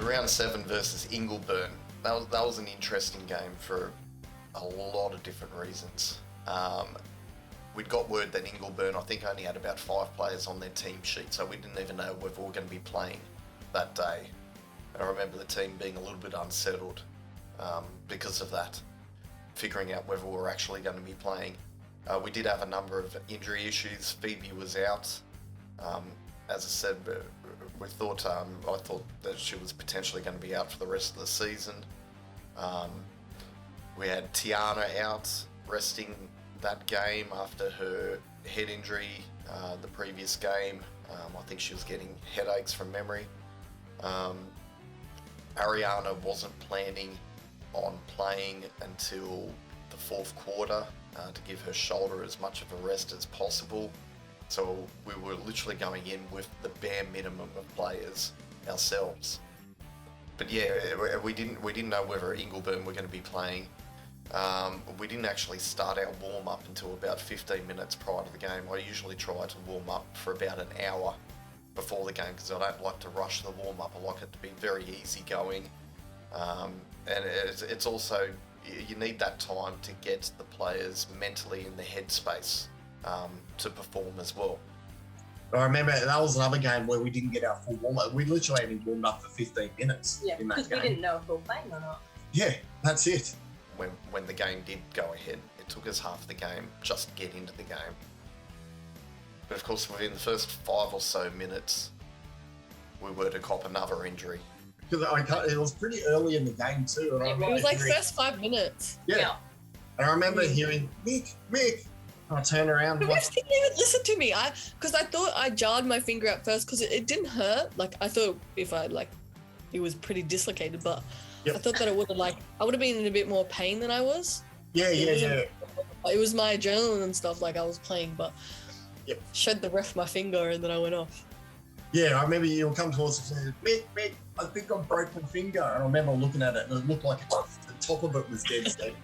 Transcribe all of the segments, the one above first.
round 7 versus Ingleburn. That was an interesting game for a lot of different reasons. We'd got word that Ingleburn, I think, only had about 5 players on their team sheet, so we didn't even know whether we were going to be playing that day. And I remember the team being a little bit unsettled because of that, figuring out whether we were actually going to be playing. We did have a number of injury issues. Phoebe was out. As I said, I thought that she was potentially going to be out for the rest of the season. We had Tiana out, resting that game after her head injury the previous game. I think she was getting headaches from memory. Ariana wasn't planning on playing until the 4th quarter to give her shoulder as much of a rest as possible. So we were literally going in with the bare minimum of players ourselves. But yeah, we didn't know whether Ingleburn were going to be playing. We didn't actually start our warm-up until about 15 minutes prior to the game. I usually try to warm up for about an hour before the game because I don't like to rush the warm-up. I like it to be very easy going. And it's also, you need that time to get the players mentally in the headspace to perform as well. I remember that was another game where we didn't get our full warm-up. We literally only warmed up for 15 minutes in that game. Because we didn't know if we were playing or not. Yeah, that's it. When the game did go ahead, it took us half the game just to get into the game. But of course, within the first 5 or so minutes, we were to cop another injury. Because it was pretty early in the game too. And It was like first 5 minutes. Yeah. And I remember hearing, Mick. I turned around. The refs didn't even listen to me. Because I thought I jarred my finger at first because it didn't hurt. Like, I thought if it was pretty dislocated, but I thought that it would have I would have been in a bit more pain than I was. Yeah. It was my adrenaline and stuff, like I was playing, but showed the ref my finger and then I went off. Yeah, I remember you come towards us and said, Mick, I think I broke my finger. And I remember looking at it and it looked like the top of it was dead steady.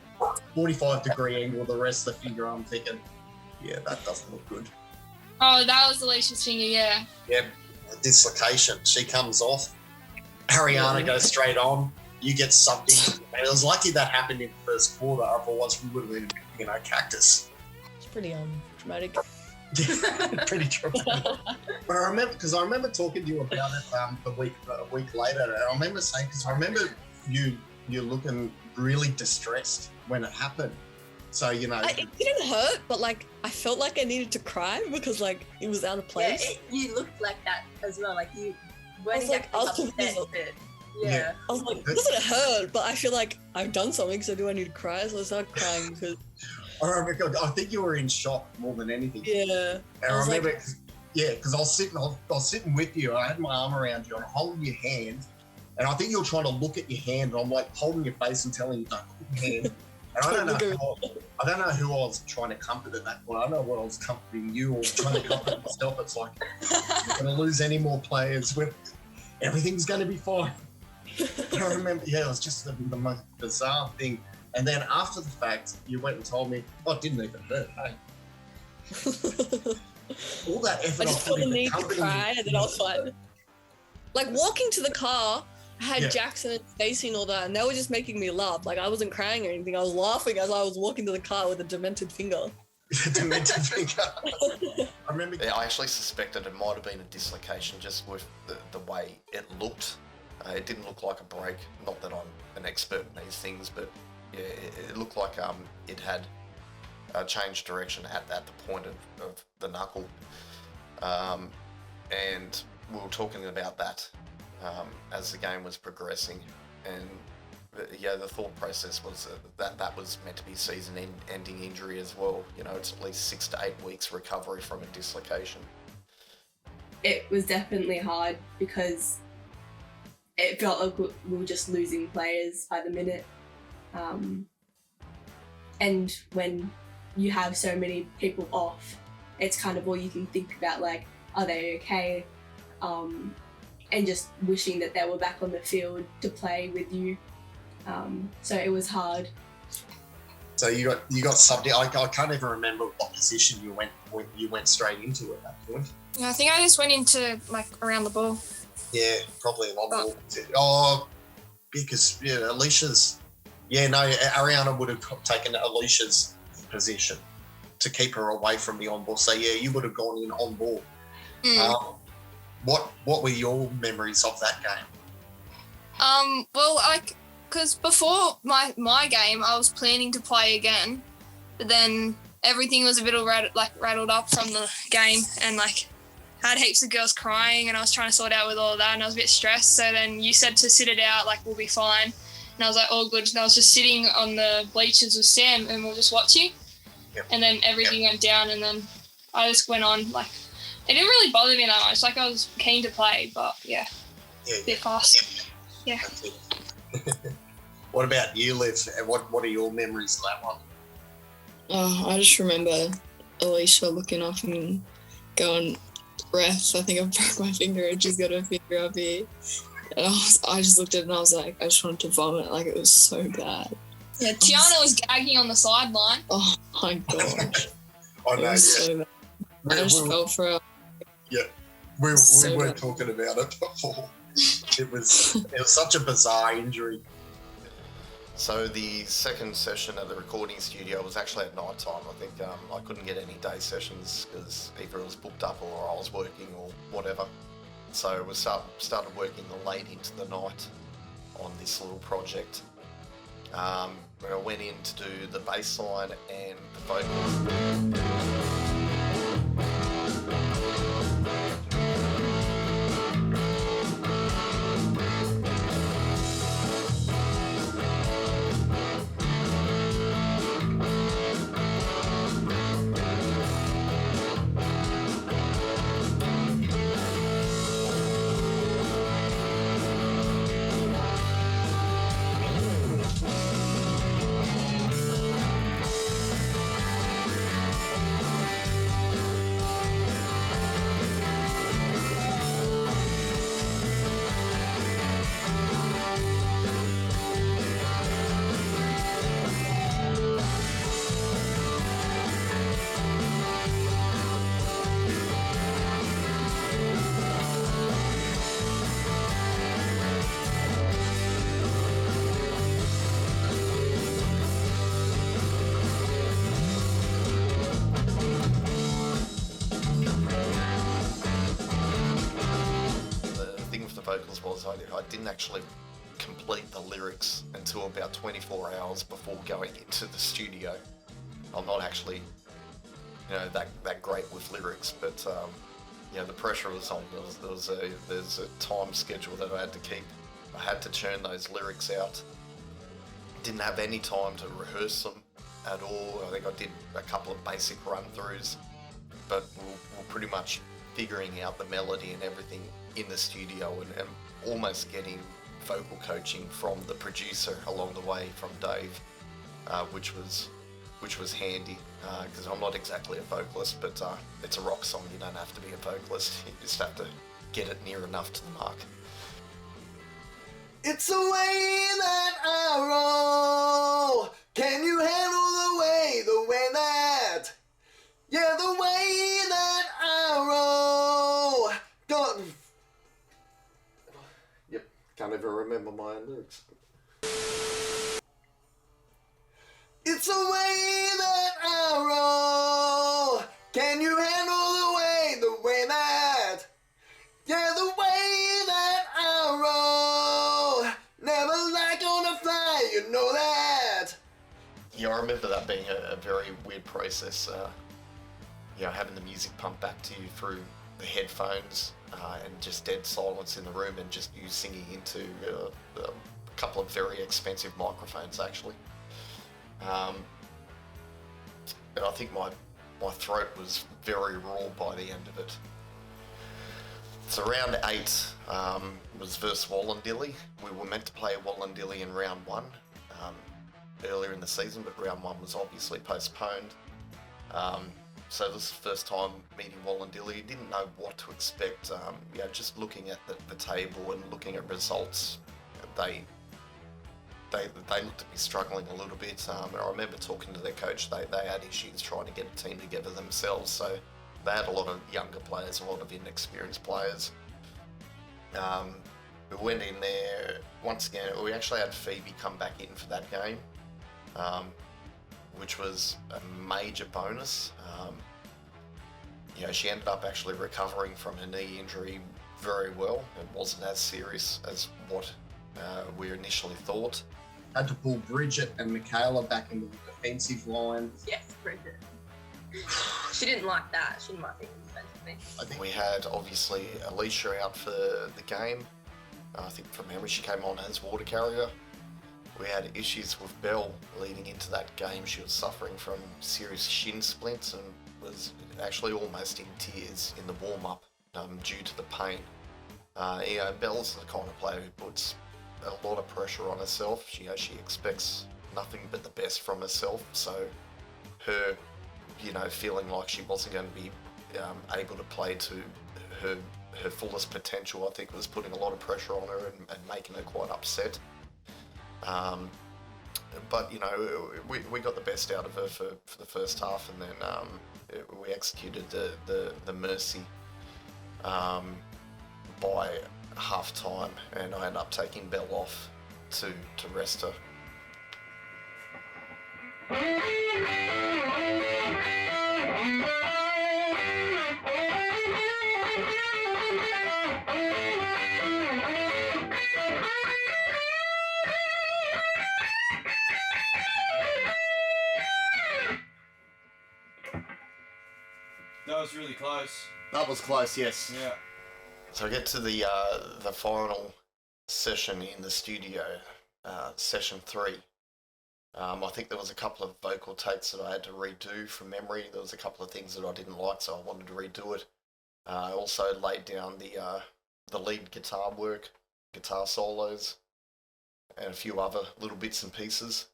45-degree angle, the rest of the finger, I'm thinking, yeah, that doesn't look good. Oh, that was Alicia's finger, yeah. Yeah, dislocation. She comes off. Ariana goes straight on. You get subbed in. And it was lucky that happened in the first quarter. Otherwise, we would have been, cactus. It's pretty dramatic. Pretty traumatic. But I remember talking to you about it a week later, and I remember saying, because I remember you looking really distressed when it happened. So it didn't hurt, but I felt like I needed to cry because it was out of place. Yeah, you looked like that as well. Like you weren't upset. Yeah. I was like, doesn't hurt? But I feel like I've done something, so do I need to cry? So I started crying because I think you were in shock more than anything. Yeah. And I remember, because I was sitting with you. I had my arm around you and I'm holding your hand, and I think you were trying to look at your hand. And I'm holding your face and telling you don't look at your hand. And I don't know who I was trying to comfort at that point. I don't know whether I was comforting you or trying to comfort myself. It's like, you're going to lose any more players. Everything's going to be fine. And I remember, it was just the most bizarre thing. And then after the fact, you went and told me, it didn't even hurt, hey? All that effort I just felt the need to cry and then I was fine. Walking to the car, I had Jackson and Stacey and all that, and they were just making me laugh. I wasn't crying or anything. I was laughing as I was walking to the car with a demented finger. Demented finger. I remember. Yeah, I actually suspected it might have been a dislocation just with the way it looked. It didn't look like a break. Not that I'm an expert in these things, but yeah, it looked like it had changed direction at the point of the knuckle. And we were talking about that as the game was progressing, and the thought process was that was meant to be season-ending injury as well. It's at least 6 to 8 weeks recovery from a dislocation. It was definitely hard because it felt like we were just losing players by the minute. And when you have so many people off, it's kind of all you can think about, are they okay? And just wishing that they were back on the field to play with you. So it was hard. So you got subbed. I can't even remember what position you went straight into at that point. Yeah, I think I just went into around the ball. Yeah, probably an on-ball. Oh, because Alicia's. Yeah, no, Ariana would have taken Alicia's position to keep her away from the on-ball. So yeah, you would have gone in on-ball. What were your memories of that game? Well, because before my game, I was planning to play again, but then everything was a bit rattled up from the game, and like I had heaps of girls crying, and I was trying to sort out with all of that, and I was a bit stressed. So then you said to sit it out, like we'll be fine, and I was like, all good. And I was just sitting on the bleachers with Sam, and we were just watching, and then everything went down, and then I just went on. Like it didn't really bother me that much. Like I was keen to play, but a bit fast. Yeah. What about you, Liv? What are your memories of that one? I just remember Alicia looking up and going, "Ref, I think I've broke my finger and she's got her finger up here." And I just looked at it and I was like, I just wanted to vomit. Like it was so bad. Yeah, Tiana was gagging on the sideline. Oh my gosh. I know, it was so bad. I just felt for her. Yeah, we So were bad. talking about it before. It was such a bizarre injury. So the second session at the recording studio was actually at night time. I think I couldn't get any day sessions because either it was booked up or I was working or whatever. So we started working late into the night on this little project. I went in to do the bass line and the vocals. vocals was I didn't actually complete the lyrics until about 24 hours before going into the studio. I'm not actually, that great with lyrics, but the pressure was on. There's a time schedule that I had to keep. I had to churn those lyrics out. Didn't have any time to rehearse them at all. I think I did a couple of basic run-throughs, but we're pretty much figuring out the melody and everything in the studio and almost getting vocal coaching from the producer along the way, from Dave, which was handy because I'm not exactly a vocalist, but it's a rock song. You don't have to be a vocalist. You just have to get it near enough to the mark. It's the way that I roll. Can you handle the way that? Yeah, the way that I roll. God. Yep, can't even remember my own lyrics. It's the way that I roll. Can you handle the way that? Yeah, the way that I roll. Never like on a fly, you know that. Yeah, I remember that being a very weird process. Having the music pumped back to you through the headphones and just dead silence in the room, and just you singing into a couple of very expensive microphones, actually. And I think my throat was very raw by the end of it. So round 8 was versus Wollondilly. We were meant to play Wollondilly in round 1 earlier in the season, but round 1 was obviously postponed. So this is the first time meeting Wollondilly. Didn't know what to expect. Just looking at the table and looking at results, they looked to be struggling a little bit. I remember talking to their coach. They had issues trying to get a team together themselves. So they had a lot of younger players, a lot of inexperienced players. We went in there, once again, we actually had Phoebe come back in for that game, which was a major bonus. She ended up actually recovering from her knee injury very well. It wasn't as serious as what we initially thought. Had to pull Bridget and Michaela back into the defensive line. Yes, Bridget. She didn't like that. She didn't like being defensive. I think we had, obviously, ALISHA out for the game. I think from memory she came on as water carrier. We had issues with Belle leading into that game. She was suffering from serious shin splints and was actually almost in tears in the warm-up due to the pain. Belle's the kind of player who puts a lot of pressure on herself. She expects nothing but the best from herself, so her feeling like she wasn't going to be able to play to her fullest potential, I think, was putting a lot of pressure on her and making her quite upset. But we got the best out of her for the first half, and then we executed the mercy by half time, and I ended up taking Belle off to rest her. That was really close. That was close, yes. Yeah. So I get to the final session in the studio, session 3. I think there was a couple of vocal takes that I had to redo from memory. There was a couple of things that I didn't like, so I wanted to redo it. I also laid down the lead guitar work, guitar solos, and a few other little bits and pieces.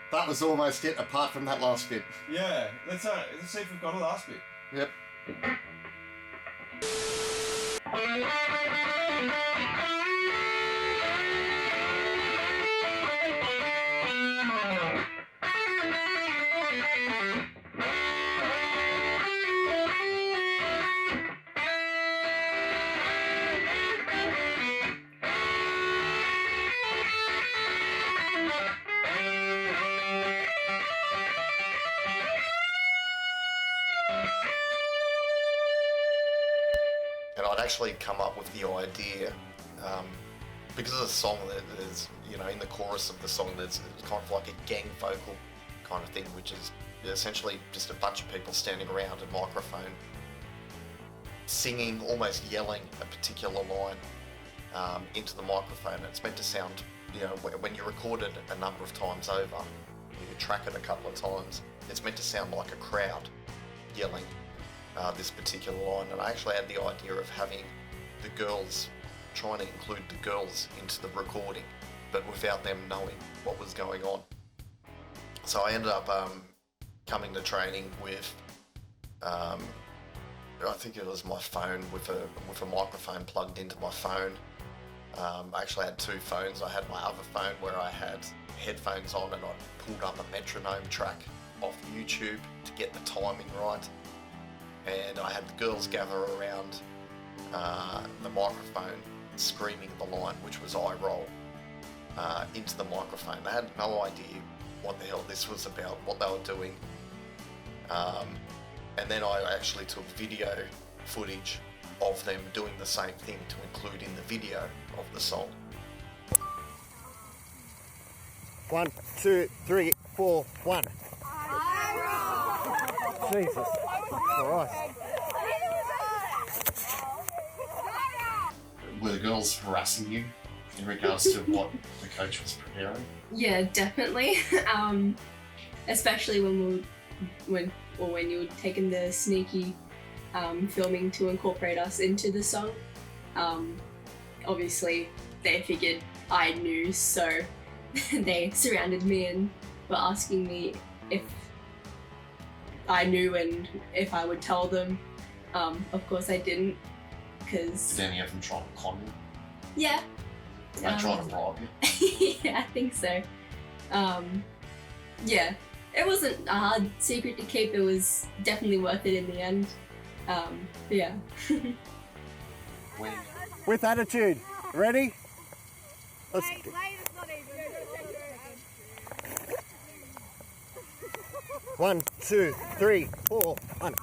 That was almost it, apart from that last bit. Yeah, let's see if we've got a last bit. Yep. And I'd actually come up with the idea, because of the song, there's, in the chorus of the song, there's kind of like a gang vocal kind of thing, which is essentially just a bunch of people standing around a microphone, singing, almost yelling a particular line into the microphone. It's meant to sound, when you record it a number of times over, you track it a couple of times, it's meant to sound like a crowd yelling this particular line. And I actually had the idea of having the girls, trying to include the girls into the recording, but without them knowing what was going on. So I ended up coming to training with, I think it was my phone with a microphone plugged into my phone. I actually had 2 phones. I had my other phone where I had headphones on, and I pulled up a metronome track off YouTube to get the timing right. And I had the girls gather around the microphone screaming the line, which was I roll, into the microphone. They had no idea what the hell this was about, what they were doing. And then I actually took video footage of them doing the same thing to include in the video of the song. 1, 2, 3, 4, 1. Jesus Christ. Were the girls harassing you in regards to what the coach was preparing? Yeah, definitely. Especially when you were taking the sneaky filming to incorporate us into the song. Obviously, they figured I knew, so they surrounded me and were asking me if I knew and if I would tell them. Of course I didn't, because Did any of them try to con you? yeah. They tried to rob you? Yeah, I think so. Yeah, it wasn't a hard secret to keep. It was definitely worth it in the end. But yeah. With attitude. Ready? Let's go. One, two, three, four, one.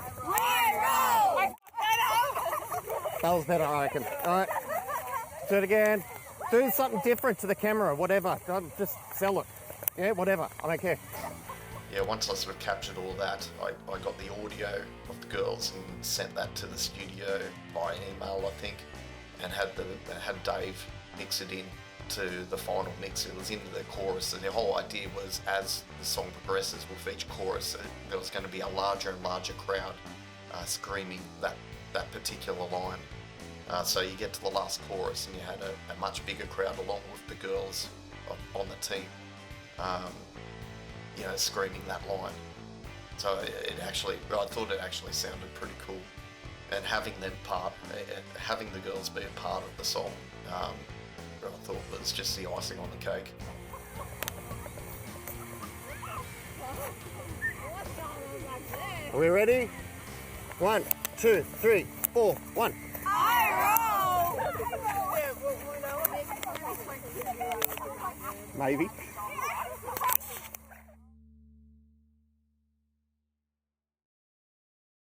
That was better, I reckon. All right. Do it again. Do something different to the camera, whatever. Don't just sell it. Yeah, whatever. I don't care. Yeah, once I sort of captured all that, I got the audio of the girls and sent that to the studio by email, I think, and had Dave mix it in to the final mix. It was into the chorus, and the whole idea was, as the song progresses with each chorus, there was going to be a larger and larger crowd screaming that particular line. So you get to the last chorus and you had a much bigger crowd along with the girls on the team, screaming that line. So I thought it actually sounded pretty cool. And having the girls be a part of the song, I thought was just the icing on the cake. Are we ready? 1, 2, 3, 4, 1. Maybe.